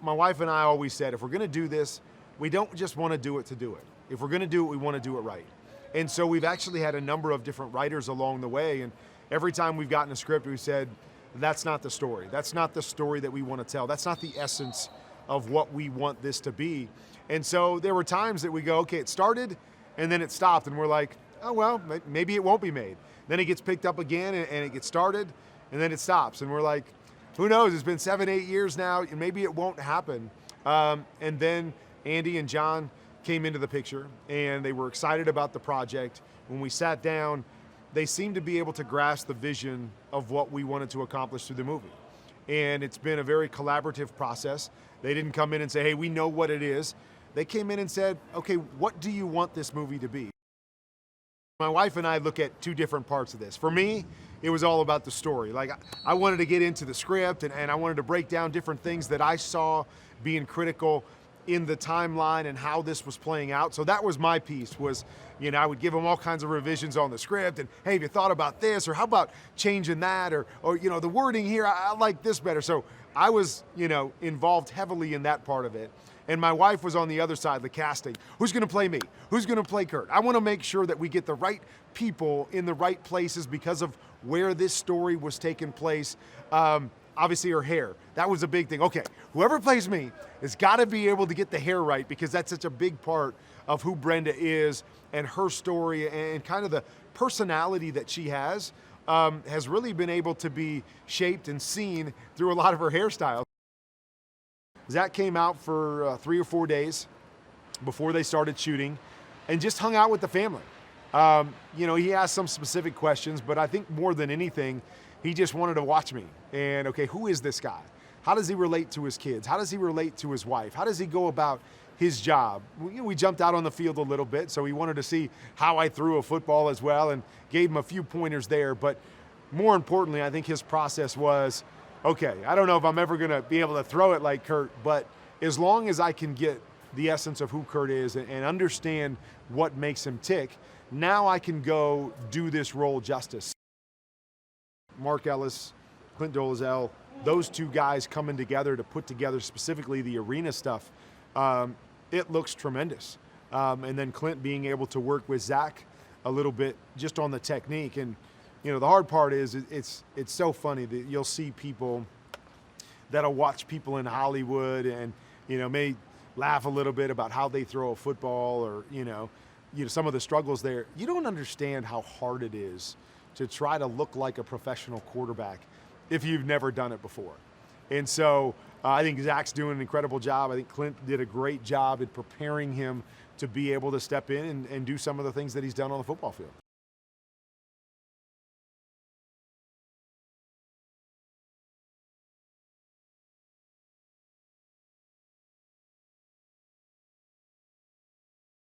my wife and I always said, if we're gonna do this, we don't just wanna do it to do it. If we're gonna do it, we wanna do it right. And so we've actually had a number of different writers along the way, and every time we've gotten a script, we said, that's not the story. That's not the story that we wanna tell. That's not the essence of what we want this to be. And so there were times that we go, okay, it started, and then it stopped, and we're like, oh, well, maybe it won't be made. Then it gets picked up again, and it gets started, and then it stops. And we're like, who knows? It's been 7, 8 years now, and maybe it won't happen. And then Andy and John came into the picture, and they were excited about the project. When we sat down, they seemed to be able to grasp the vision of what we wanted to accomplish through the movie. And it's been a very collaborative process. They didn't come in and say, hey, we know what it is. They came in and said, okay, what do you want this movie to be? My wife and I look at two different parts of this. For me, it was all about the story. Like, I wanted to get into the script, and I wanted to break down different things that I saw being critical in the timeline and how this was playing out. So that was my piece, was, you know, I would give them all kinds of revisions on the script, and hey, have you thought about this, or how about changing that, or you know, the wording here, I like this better. So I was, you know, involved heavily in that part of it. And my wife was on the other side, the casting. Who's gonna play me? Who's gonna play Kurt? I wanna make sure that we get the right people in the right places because of where this story was taking place. Obviously her hair, that was a big thing. Okay, whoever plays me has gotta be able to get the hair right, because that's such a big part of who Brenda is and her story, and kind of the personality that she has really been able to be shaped and seen through a lot of her hairstyles. Zach came out for 3 or 4 days before they started shooting and just hung out with the family. You know, he asked some specific questions, but I think more than anything, he just wanted to watch me. And okay, who is this guy? How does he relate to his kids? How does he relate to his wife? How does he go about his job? We jumped out on the field a little bit, so he wanted to see how I threw a football as well, and gave him a few pointers there. But more importantly, I think his process was, okay, I don't know if I'm ever gonna be able to throw it like Kurt, but as long as I can get the essence of who Kurt is and understand what makes him tick, now I can go do this role justice. Mark Ellis, Clint Dolezal, those two guys coming together to put together specifically the arena stuff, it looks tremendous. And then Clint being able to work with Zach a little bit just on the technique. And you know, the hard part is it's so funny that you'll see people that'll watch people in Hollywood and, you know, may laugh a little bit about how they throw a football, or, you know, some of the struggles there. You don't understand how hard it is to try to look like a professional quarterback if you've never done it before. And so I think Zach's doing an incredible job. I think Clint did a great job in preparing him to be able to step in and do some of the things that he's done on the football field.